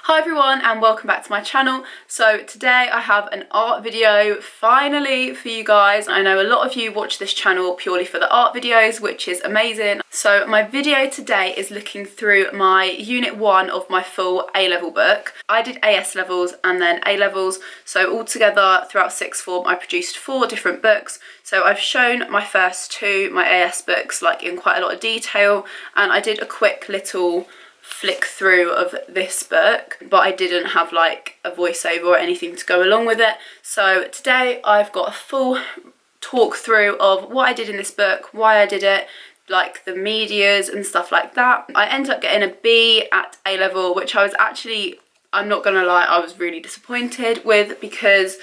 Hi everyone and welcome back to my channel. So today I have an art video finally for you guys. I know a lot of you watch this channel purely for the art videos, which is amazing. So my video today is looking through my unit 1 of my full A-level book. I did AS levels and then A-levels, so altogether throughout sixth form I produced 4 different books. So I've shown my first 2, my AS books, like in quite a lot of detail, and I did a quick little flick through of this book, but I didn't have like a voiceover or anything to go along with it. So today I've got a full talk through of what I did in this book, why I did it, like the medias and stuff like that. I ended up getting a B at A level, which I was actually, I'm not gonna lie, I was really disappointed with, because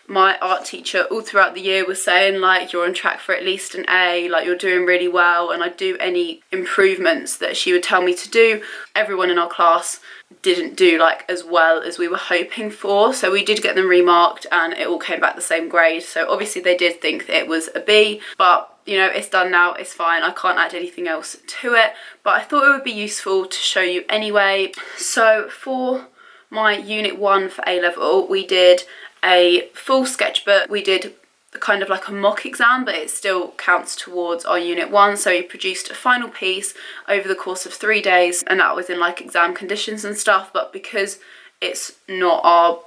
my art teacher all throughout the year was saying like, you're on track for at least an A, like you're doing really well, and I'd do any improvements that she would tell me to do. Everyone in our class didn't do like as well as we were hoping for, so we did get them remarked and it all came back the same grade. So obviously they did think that it was a B, but you know, it's done now, it's fine, I can't add anything else to it, but I thought it would be useful to show you anyway. So for my unit 1 for A level, we did a full sketchbook. We did kind of like a mock exam, but it still counts towards our unit 1. So we produced a final piece over the course of 3 days, and that was in like exam conditions and stuff. But because it's not our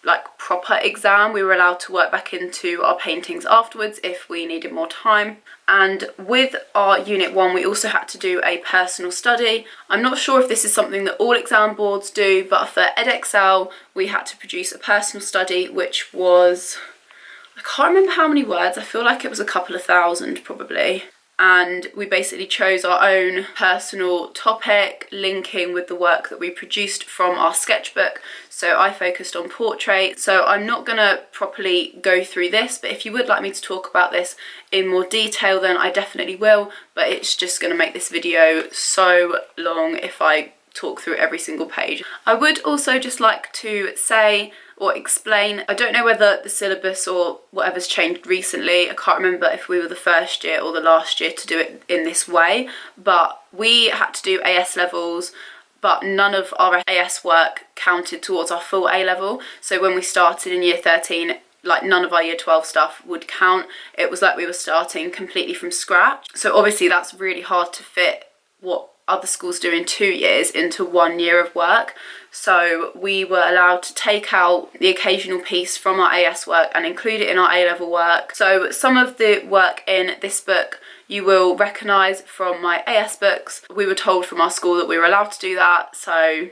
like proper exam, we were allowed to work back into our paintings afterwards if we needed more time. And with our unit 1 we also had to do a personal study. I'm not sure if this is something that all exam boards do, but for Edexcel we had to produce a personal study, which was, I can't remember how many words, I feel like it was a couple of thousand probably. And we basically chose our own personal topic linking with the work that we produced from our sketchbook. So I focused on portrait. So I'm not gonna properly go through this, but if you would like me to talk about this in more detail, then I definitely will, but it's just gonna make this video so long if I talk through every single page. I would also just like to say or explain, I don't know whether the syllabus or whatever's changed recently, I can't remember if we were the first year or the last year to do it in this way, but we had to do AS levels, but none of our AS work counted towards our full A level. So when we started in year 13, like none of our year 12 stuff would count. It was like we were starting completely from scratch. So obviously that's really hard to fit what other schools do in 2 years into 1 year of work. So we were allowed to take out the occasional piece from our AS work and include it in our A-level work. So some of the work in this book you will recognise from my AS books. We were told from our school that we were allowed to do that, so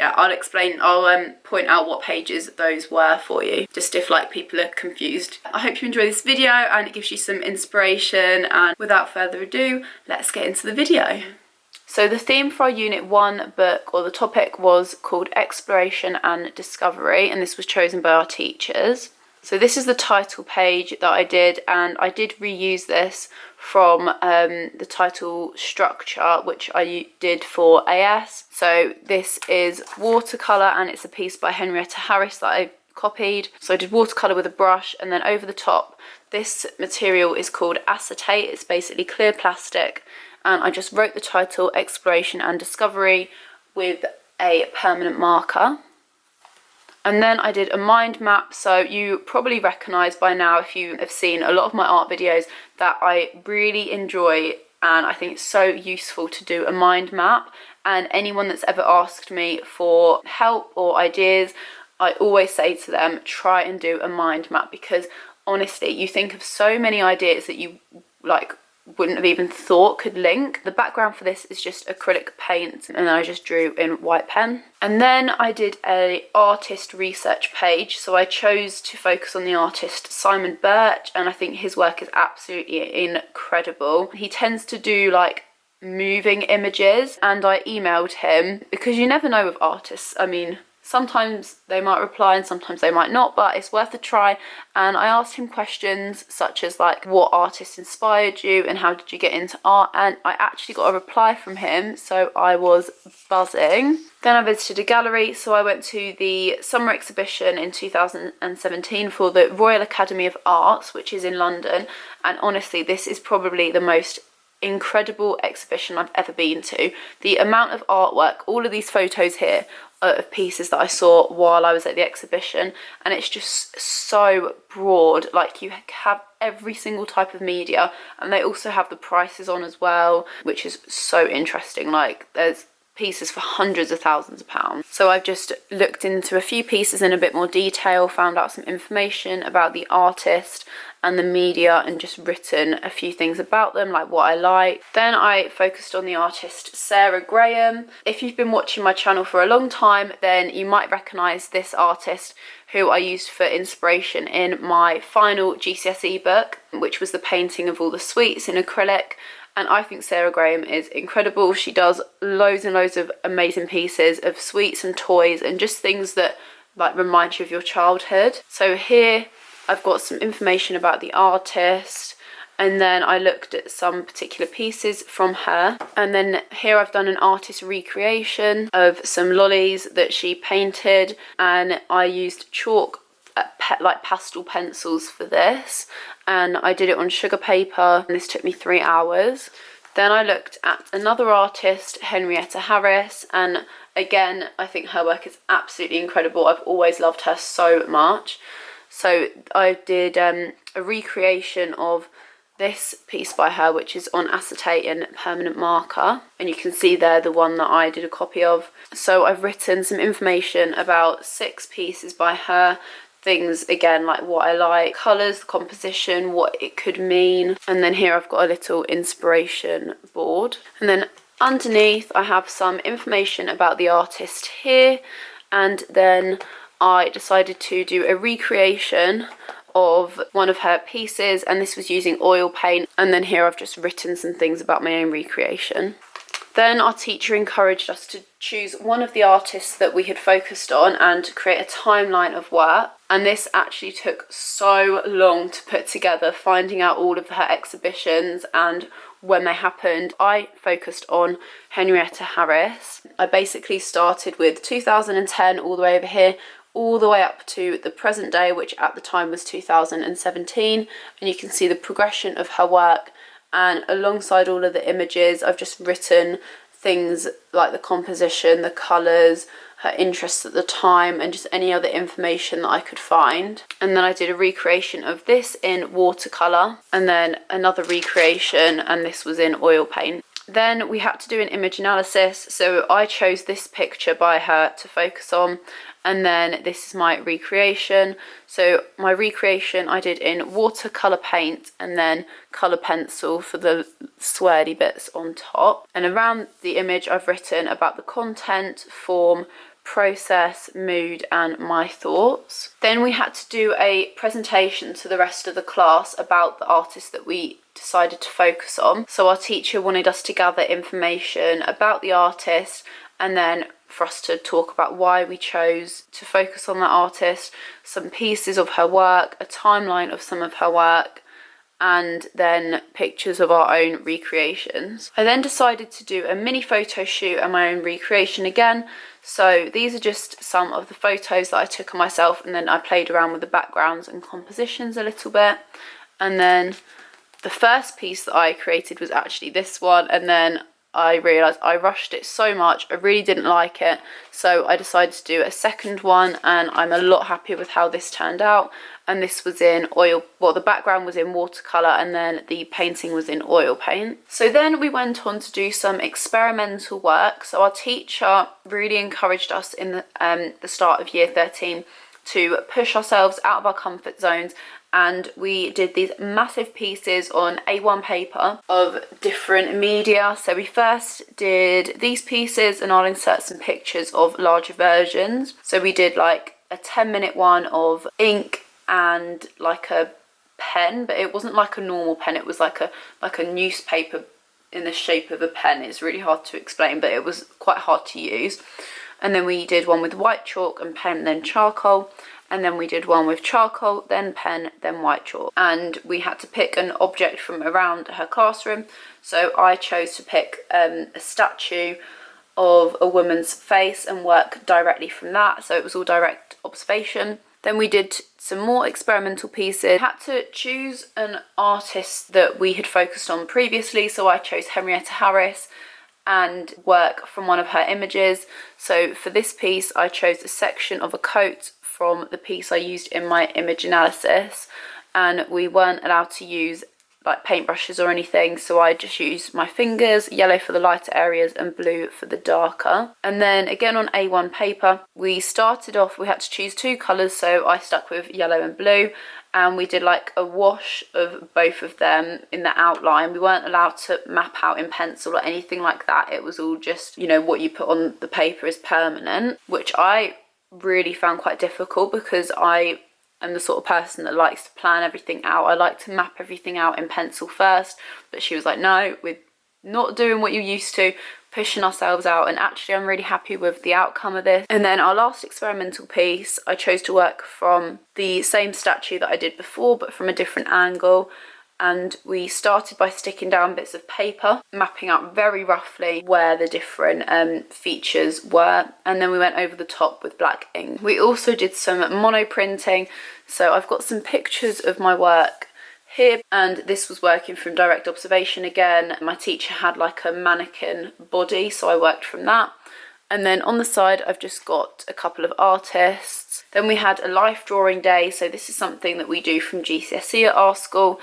yeah, I'll point out what pages those were for you, just if like people are confused. I hope you enjoy this video and it gives you some inspiration, and without further ado, let's get into the video. So the theme for our unit 1 book, or the topic, was called Exploration and Discovery, and this was chosen by our teachers. So this is the title page that I did, and I did reuse this from the title structure, which I did for AS. So this is watercolour, and it's a piece by Henrietta Harris that I copied. So I did watercolour with a brush, and then over the top, this material is called acetate. It's basically clear plastic, and I just wrote the title Exploration and Discovery with a permanent marker. And then I did a mind map. So you probably recognise by now, if you have seen a lot of my art videos, that I really enjoy and I think it's so useful to do a mind map. And anyone that's ever asked me for help or ideas, I always say to them, try and do a mind map, because honestly, you think of so many ideas that you like wouldn't have even thought could link. The background for this is just acrylic paint, and I just drew in white pen. And then I did a artist research page, so I chose to focus on the artist Simon Birch, and I think his work is absolutely incredible. He tends to do like moving images, and I emailed him, because you never know with artists, I mean, sometimes they might reply and sometimes they might not, but it's worth a try. And I asked him questions such as like, what artist inspired you and how did you get into art? And I actually got a reply from him, so I was buzzing. Then I visited a gallery, so I went to the summer exhibition in 2017 for the Royal Academy of Arts, which is in London. And honestly, this is probably the most incredible exhibition I've ever been to. The amount of artwork, all of these photos here are of pieces that I saw while I was at the exhibition, and it's just so broad. Like, you have every single type of media, and they also have the prices on as well, which is so interesting. Like, there's pieces for hundreds of thousands of pounds. So I've just looked into a few pieces in a bit more detail, found out some information about the artist and the media, and just written a few things about them, like what I like. Then I focused on the artist Sarah Graham. If you've been watching my channel for a long time, then you might recognise this artist, who I used for inspiration in my final GCSE book, which was the painting of all the sweets in acrylic. And I think Sarah Graham is incredible. She does loads and loads of amazing pieces of sweets and toys and just things that like remind you of your childhood. So here I've got some information about the artist, and then I looked at some particular pieces from her. And then here I've done an artist recreation of some lollies that she painted, and I used chalk, like pastel pencils for this, and I did it on sugar paper, and this took me 3 hours. Then I looked at another artist, Henrietta Harris, and again, I think her work is absolutely incredible. I've always loved her so much. So I did a recreation of this piece by her, which is on acetate and permanent marker, and you can see there the one that I did a copy of. So I've written some information about 6 pieces by her, things again like what I like, colours, the composition, what it could mean. And then here I've got a little inspiration board, and then underneath I have some information about the artist here. And then I decided to do a recreation of one of her pieces, and this was using oil paint. And then here I've just written some things about my own recreation. Then our teacher encouraged us to choose one of the artists that we had focused on and create a timeline of work. And this actually took so long to put together, finding out all of her exhibitions and when they happened. I focused on Henrietta Harris. I basically started with 2010 all the way over here, all the way up to the present day, which at the time was 2017. And you can see the progression of her work. And alongside all of the images, I've just written things like the composition, the colours, her interests at the time, and just any other information that I could find. And then I did a recreation of this in watercolour, and then another recreation, and this was in oil paint. Then we had to do an image analysis, so I chose this picture by her to focus on, and then this is my recreation. So my recreation I did in watercolour paint and then colour pencil for the swirly bits on top. And around the image I've written about the content, form, process, mood, and my thoughts. Then we had to do a presentation to the rest of the class about the artist that we decided to focus on. So our teacher wanted us to gather information about the artist, and then for us to talk about why we chose to focus on that artist, some pieces of her work, a timeline of some of her work, and then pictures of our own recreations. I then decided to do a mini photo shoot and my own recreation again. So these are just some of the photos that I took of myself, and then I played around with the backgrounds and compositions a little bit. And then the first piece that I created was actually this one, and then I realised I rushed it so much, I really didn't like it, so I decided to do a second one, and I'm a lot happier with how this turned out. And this was in oil, well, the background was in watercolour, and then the painting was in oil paint. So then we went on to do some experimental work. So our teacher really encouraged us in the start of year 13 to push ourselves out of our comfort zones, and we did these massive pieces on A1 paper of different media. So we first did these pieces, and I'll insert some pictures of larger versions. So we did like a 10-minute one of ink and like a pen, but it wasn't like a normal pen, it was like a newspaper in the shape of a pen. It's really hard to explain, but it was quite hard to use. And then we did one with white chalk and pen, then charcoal. And then we did one with charcoal, then pen, then white chalk. And we had to pick an object from around her classroom. So I chose to pick a statue of a woman's face and work directly from that. So it was all direct observation. Then we did some more experimental pieces. I had to choose an artist that we had focused on previously, so I chose Henrietta Harris and work from one of her images. So for this piece I chose a section of a coat from the piece I used in my image analysis, and we weren't allowed to use like paintbrushes or anything, so I just used my fingers, yellow for the lighter areas and blue for the darker. And then again on A1 paper, we started off, we had to choose 2 colours, so I stuck with yellow and blue, and we did like a wash of both of them in the outline. We weren't allowed to map out in pencil or anything like that. It was all just, you know, what you put on the paper is permanent, which I really found quite difficult because I am the sort of person that likes to plan everything out. I like to map everything out in pencil first, but she was like, no, we're not doing what you used to, pushing ourselves out, and actually I'm really happy with the outcome of this. And then our last experimental piece, I chose to work from the same statue that I did before but from a different angle, and we started by sticking down bits of paper, mapping out very roughly where the different features were, and then we went over the top with black ink. We also did some mono printing, so I've got some pictures of my work here, and this was working from direct observation again. My teacher had like a mannequin body, so I worked from that. And then on the side I've just got a couple of artists. Then we had a life drawing day, so this is something that we do from GCSE at our school,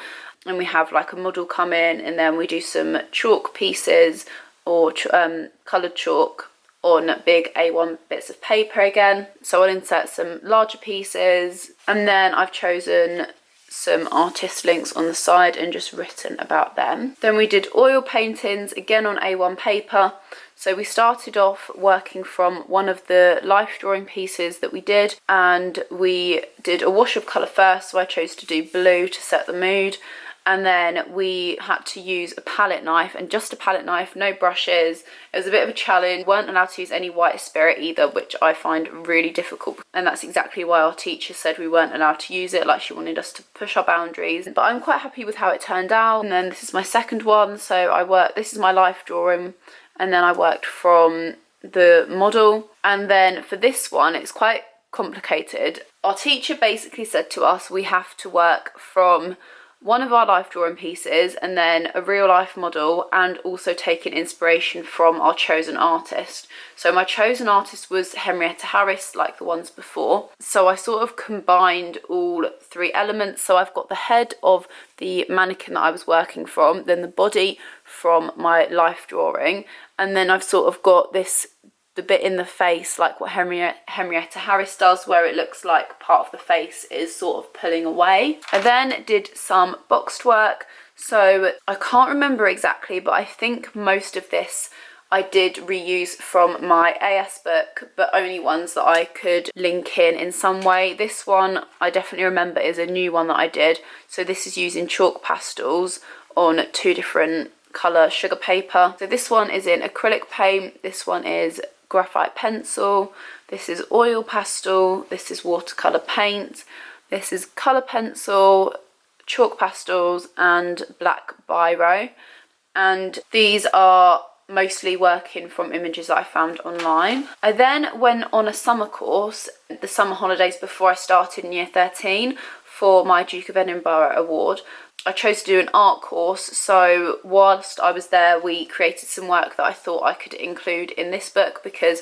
and we have like a model come in, and then we do some chalk pieces or coloured chalk on big A1 bits of paper again. So I'll insert some larger pieces, and then I've chosen some artist links on the side and just written about them. Then we did oil paintings again on A1 paper. So we started off working from one of the life drawing pieces that we did, and we did a wash of colour first, so I chose to do blue to set the mood. And then we had to use a palette knife, and just a palette knife, no brushes. It was a bit of a challenge. We weren't allowed to use any white spirit either, which I find really difficult. And that's exactly why our teacher said we weren't allowed to use it, like she wanted us to push our boundaries. But I'm quite happy with how it turned out. And then this is my second one. So this is my life drawing, and then I worked from the model. And then for this one, it's quite complicated. Our teacher basically said to us, we have to work from one of our life drawing pieces and then a real life model, and also taking inspiration from our chosen artist. So my chosen artist was Henrietta Harris, like the ones before. So I sort of combined all 3 elements. So I've got the head of the mannequin that I was working from, then the body from my life drawing, and then I've sort of got the bit in the face, like what Henrietta Harris does, where it looks like part of the face is sort of pulling away. I then did some boxed work, so I can't remember exactly, but I think most of this I did reuse from my AS book, but only ones that I could link in some way. This one I definitely remember is a new one that I did. So this is using chalk pastels on 2 different colour sugar paper. So this one is in acrylic paint, this one is graphite pencil, this is oil pastel, this is watercolour paint, this is colour pencil, chalk pastels and black biro. And these are mostly working from images that I found online. I then went on a summer course, the summer holidays before I started in year 13 for my Duke of Edinburgh award. I chose to do an art course, so whilst I was there we created some work that I thought I could include in this book, because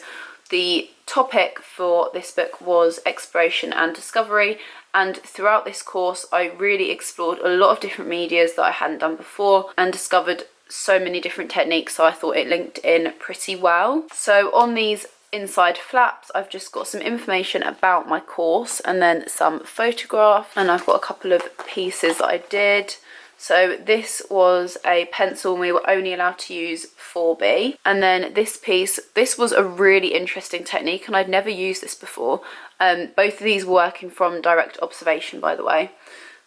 the topic for this book was exploration and discovery, and throughout this course I really explored a lot of different medias that I hadn't done before and discovered so many different techniques, so I thought it linked in pretty well. So on these inside flaps I've just got some information about my course and then some photographs, and I've got a couple of pieces that I did. So this was a pencil and we were only allowed to use 4B. And then this piece, this was a really interesting technique and I'd never used this before. Both of these working from direct observation, by the way.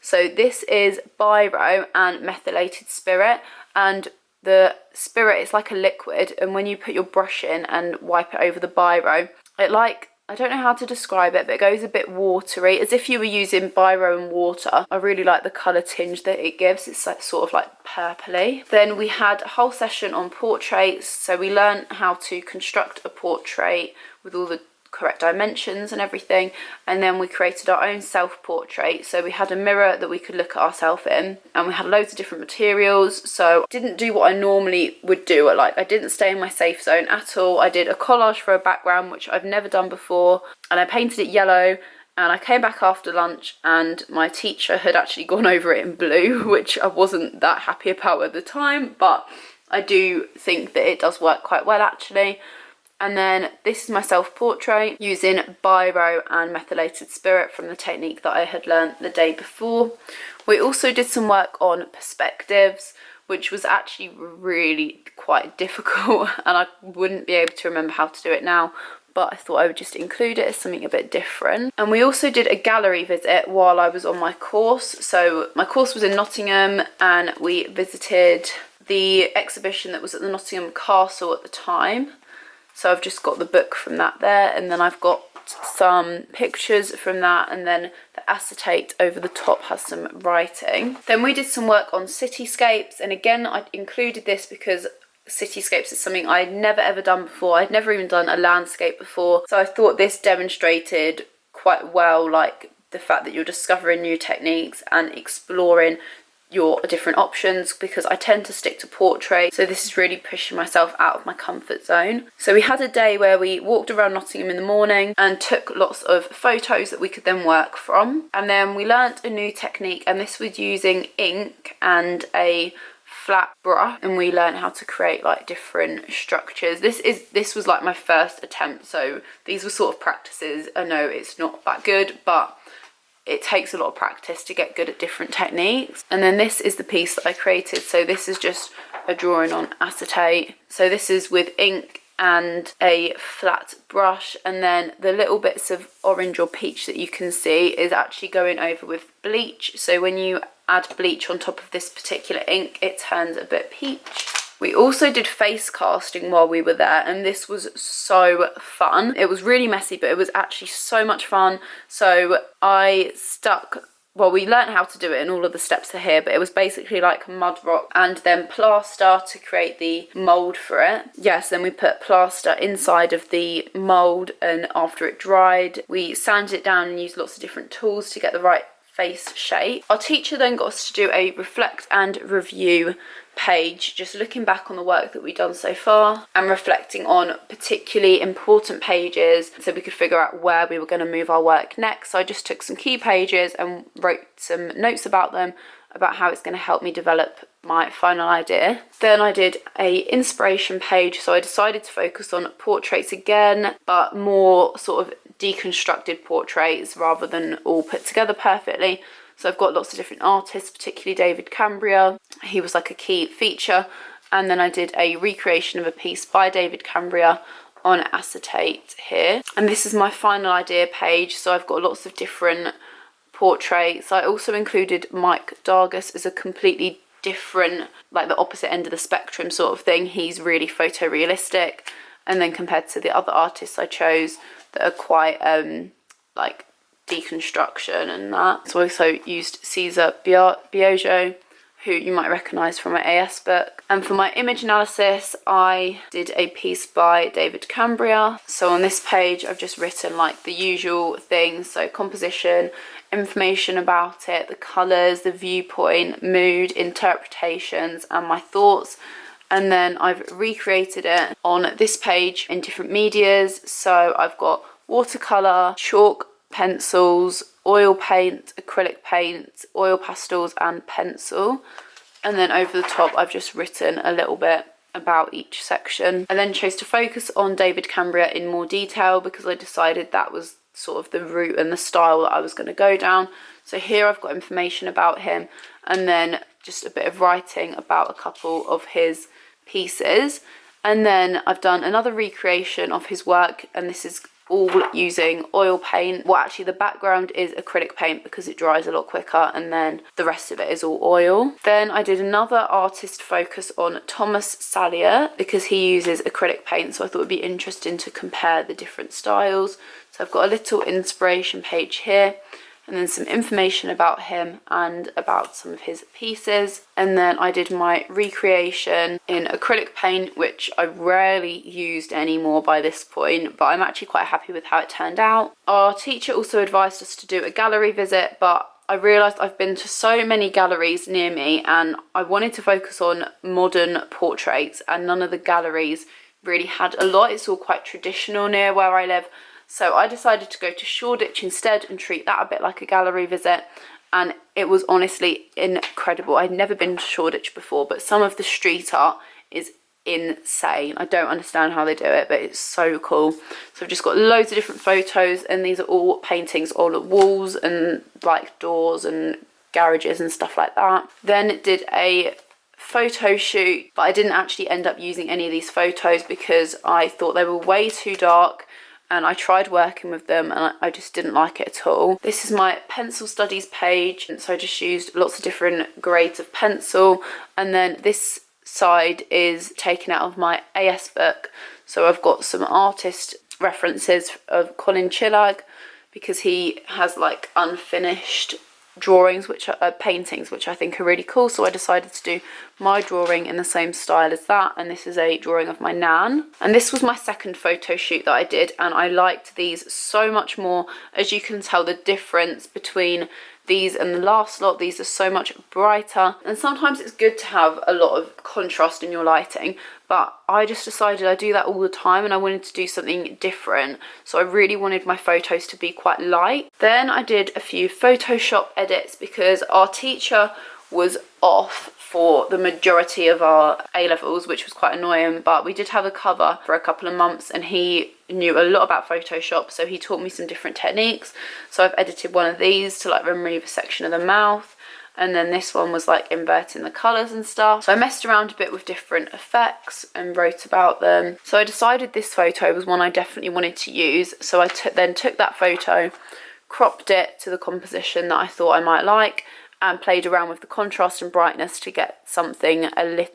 So this is biro and methylated spirit, and the spirit is like a liquid, and when you put your brush in and wipe it over the biro, it like, I don't know how to describe it, but it goes a bit watery, as if you were using biro and water. I really like the colour tinge that it gives. It's like, sort of like purpley. Then we had a whole session on portraits, so we learned how to construct a portrait with all the correct dimensions and everything. And then we created our own self-portrait. So we had a mirror that we could look at ourselves in, and we had loads of different materials. So I didn't do what I normally would do. I didn't stay in my safe zone at all. I did a collage for a background, which I've never done before, and I painted it yellow. And I came back after lunch and my teacher had actually gone over it in blue, which I wasn't that happy about at the time, but I do think that it does work quite well actually. And then this is my self-portrait using biro and methylated spirit from the technique that I had learnt the day before. We also did some work on perspectives, which was actually really quite difficult, and I wouldn't be able to remember how to do it now, but I thought I would just include it as something a bit different. And we also did a gallery visit while I was on my course. So my course was in Nottingham, and we visited the exhibition that was at the Nottingham Castle at the time. So I've just got the book from that there, and then I've got some pictures from that, and then the acetate over the top has some writing. Then we did some work on cityscapes, and again I included this because cityscapes is something I'd never ever done before. I'd never even done a landscape before, so I thought this demonstrated quite well like the fact that you're discovering new techniques and exploring your different options, because I tend to stick to portrait, so this is really pushing myself out of my comfort zone. So we had a day where we walked around Nottingham in the morning and took lots of photos that we could then work from, and then we learnt a new technique, and this was using ink and a flat brush, and we learned how to create like different structures. This was like my first attempt, so these were sort of practices. I know it's not that good, but it takes a lot of practice to get good at different techniques. And then this is the piece that I created. So this is just a drawing on acetate. So this is with ink and a flat brush, and then the little bits of orange or peach that you can see is actually going over with bleach. So when you add bleach on top of this particular ink, it turns a bit peach. We also did face casting while we were there, and this was so fun. It was really messy, but it was actually so much fun. So we learned how to do it, and all of the steps are here, but it was basically like mud rock and then plaster to create the mould for it. Yes, then we put plaster inside of the mould, and after it dried, we sanded it down and used lots of different tools to get the right face shape. Our teacher then got us to do a reflect and review page, just looking back on the work that we've done so far and reflecting on particularly important pages so we could figure out where we were going to move our work next. So I just took some key pages and wrote some notes about them, about how it's going to help me develop my final idea. Then I did a inspiration page, so I decided to focus on portraits again, but more sort of deconstructed portraits rather than all put together perfectly. So I've got lots of different artists, particularly David Cambria. He was like a key feature. And then I did a recreation of a piece by David Cambria on acetate here. And this is my final idea page. So I've got lots of different portraits. I also included Mike Dargus as a completely different, like the opposite end of the spectrum sort of thing. He's really photorealistic. And then compared to the other artists I chose that are quite like deconstruction and that. So I also used Cesar Biojo, who you might recognise from my AS book. And for my image analysis, I did a piece by David Cambria. So on this page, I've just written like the usual things. So composition, information about it, the colours, the viewpoint, mood, interpretations, and my thoughts. And then I've recreated it on this page in different medias. So I've got watercolour, chalk, pencils, oil paint, acrylic paint, oil pastels and pencil. And then over the top I've just written a little bit about each section. I then chose to focus on David Cambria in more detail because I decided that was sort of the route and the style that I was going to go down. So here I've got information about him, and then just a bit of writing about a couple of his pieces. And then I've done another recreation of his work, and this is all using oil paint. Well, actually the background is acrylic paint because it dries a lot quicker, and then the rest of it is all oil. Then I did another artist focus on Thomas Sallier because he uses acrylic paint, so I thought it would be interesting to compare the different styles. So I've got a little inspiration page here, and then some information about him and about some of his pieces. And then I did my recreation in acrylic paint, which I rarely used anymore by this point, but I'm actually quite happy with how it turned out. Our teacher also advised us to do a gallery visit, but I realised I've been to so many galleries near me and I wanted to focus on modern portraits, and none of the galleries really had a lot. It's all quite traditional near where I live. So I decided to go to Shoreditch instead and treat that a bit like a gallery visit, and it was honestly incredible. I'd never been to Shoreditch before, but some of the street art is insane. I don't understand how they do it, but it's so cool. So I've just got loads of different photos, and these are all paintings on the walls and like doors and garages and stuff like that. Then did a photo shoot, but I didn't actually end up using any of these photos because I thought they were way too dark, and I tried working with them and I just didn't like it at all. This is my pencil studies page, and so I just used lots of different grades of pencil. And then this side is taken out of my AS book, so I've got some artist references of Colin Chillag because he has like unfinished drawings, which are paintings, which I think are really cool. So I decided to do my drawing in the same style as that, and this is a drawing of my nan. And this was my second photo shoot that I did, and I liked these so much more. As you can tell, the difference between these and the last lot, these are so much brighter, and sometimes it's good to have a lot of contrast in your lighting, but I just decided I do that all the time and I wanted to do something different, so I really wanted my photos to be quite light. Then I did a few Photoshop edits because our teacher was off for the majority of our A-levels, which was quite annoying, but we did have a cover for a couple of months and he knew a lot about Photoshop, so he taught me some different techniques. So I've edited one of these to like remove a section of the mouth, and then this one was like inverting the colours and stuff. So I messed around a bit with different effects and wrote about them. So I decided this photo was one I definitely wanted to use, so I then took that photo, cropped it to the composition that I thought I might like, and played around with the contrast and brightness to get something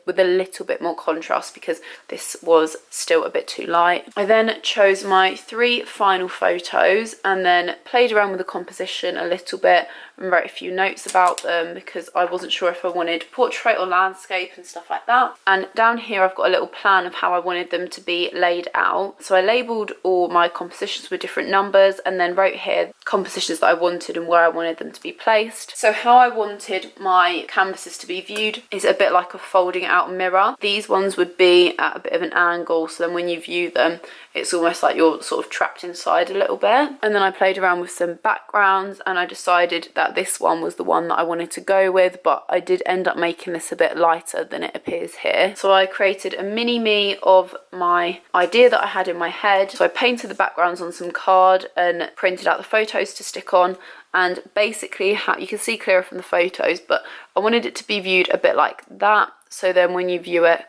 with a little bit more contrast because this was still a bit too light. I then chose my 3 final photos and then played around with the composition a little bit and wrote a few notes about them because I wasn't sure if I wanted portrait or landscape and stuff like that. And down here I've got a little plan of how I wanted them to be laid out. So I labelled all my compositions with different numbers and then wrote here compositions that I wanted and where I wanted them to be placed. So how I wanted my canvases to be viewed is a bit like a folding out mirror. These ones would be at a bit of an angle, so then when you view them it's almost like you're sort of trapped inside a little bit. And then I played around with some backgrounds and I decided that this one was the one that I wanted to go with, but I did end up making this a bit lighter than it appears here. So I created a mini me of my idea that I had in my head. So I painted the backgrounds on some card and printed out the photos to stick on, and basically how you can see clearer from the photos, but I wanted it to be viewed a bit like that, so then when you view it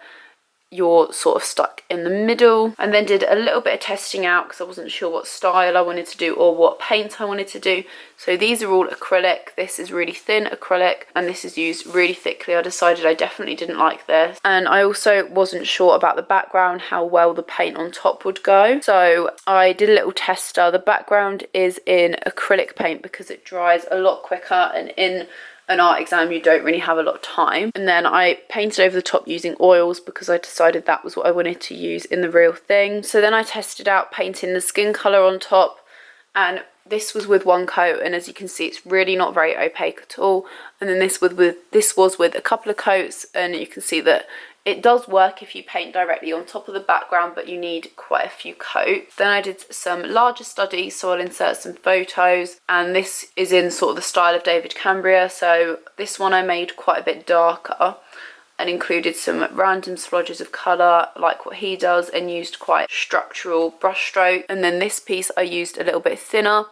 you're sort of stuck in the middle. And then did a little bit of testing out because I wasn't sure what style I wanted to do or what paint I wanted to do. So these are all acrylic, this is really thin acrylic, and this is used really thickly. I decided I definitely didn't like this, and I also wasn't sure about the background, how well the paint on top would go. So I did a little tester. The background is in acrylic paint because it dries a lot quicker, and in an art exam you don't really have a lot of time. And then I painted over the top using oils because I decided that was what I wanted to use in the real thing. So then I tested out painting the skin colour on top, and this was with one coat, and as you can see it's really not very opaque at all. And then this was with a couple of coats, and you can see that it does work if you paint directly on top of the background, but you need quite a few coats. Then I did some larger studies, so I'll insert some photos, and this is in sort of the style of David Cambria. So this one I made quite a bit darker and included some random splodges of colour like what he does, and used quite structural brush stroke. And then this piece I used a little bit thinner,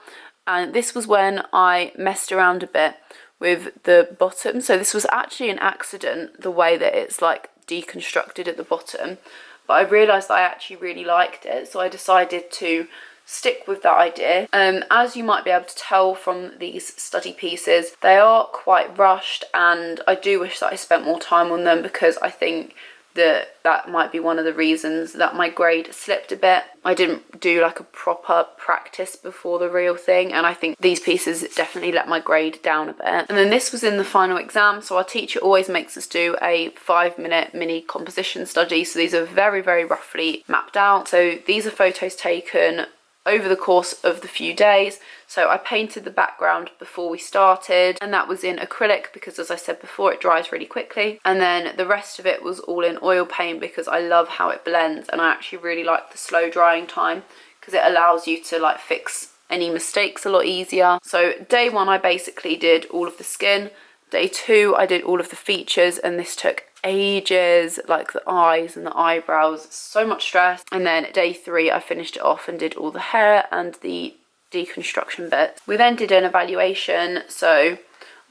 and this was when I messed around a bit with the bottom. So this was actually an accident, the way that it's like deconstructed at the bottom, but I realised that I actually really liked it, so I decided to stick with that idea. As you might be able to tell from these study pieces, they are quite rushed, and I do wish that I spent more time on them because I think that might be one of the reasons that my grade slipped a bit. I didn't do like a proper practice before the real thing, and I think these pieces definitely let my grade down a bit. And then this was in the final exam, so our teacher always makes us do a 5-minute mini composition study. So these are very, very roughly mapped out. So these are photos taken over the course of the few days. So I painted the background before we started, and that was in acrylic because, as I said before, it dries really quickly. And then the rest of it was all in oil paint because I love how it blends, and I actually really like the slow drying time because it allows you to like fix any mistakes a lot easier. So day 1 I basically did all of the skin. Day 2 I did all of the features, and this took ages, like the eyes and the eyebrows, so much stress. And then day 3 I finished it off and did all the hair and the deconstruction bits. We then did an evaluation, so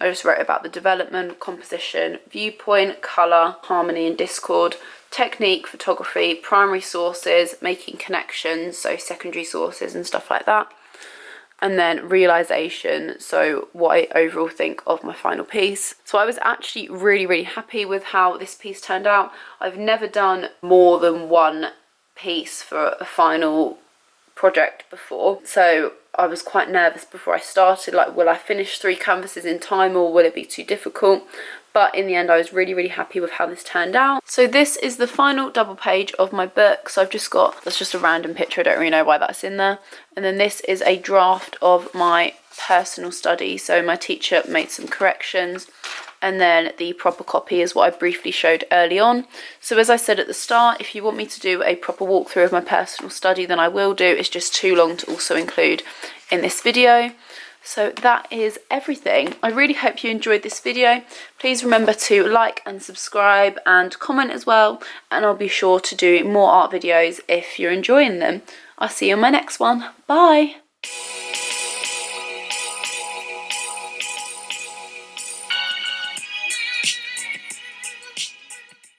I just wrote about the development, composition, viewpoint, colour, harmony and discord, technique, photography, primary sources, making connections, so secondary sources and stuff like that. And then realisation, so what I overall think of my final piece. So I was actually really, really happy with how this piece turned out. I've never done more than one piece for a final project before, so I was quite nervous before I started, like, will I finish 3 canvases in time or will it be too difficult? But in the end I was really, really happy with how this turned out. So this is the final double page of my book. So I've just got, that's just a random picture, I don't really know why that's in there. And then this is a draft of my personal study. So my teacher made some corrections, and then the proper copy is what I briefly showed early on. So as I said at the start, if you want me to do a proper walkthrough of my personal study, then I will do. It's just too long to also include in this video. So that is everything. I really hope you enjoyed this video. Please remember to like and subscribe and comment as well, and I'll be sure to do more art videos if you're enjoying them. I'll see you in my next one. Bye!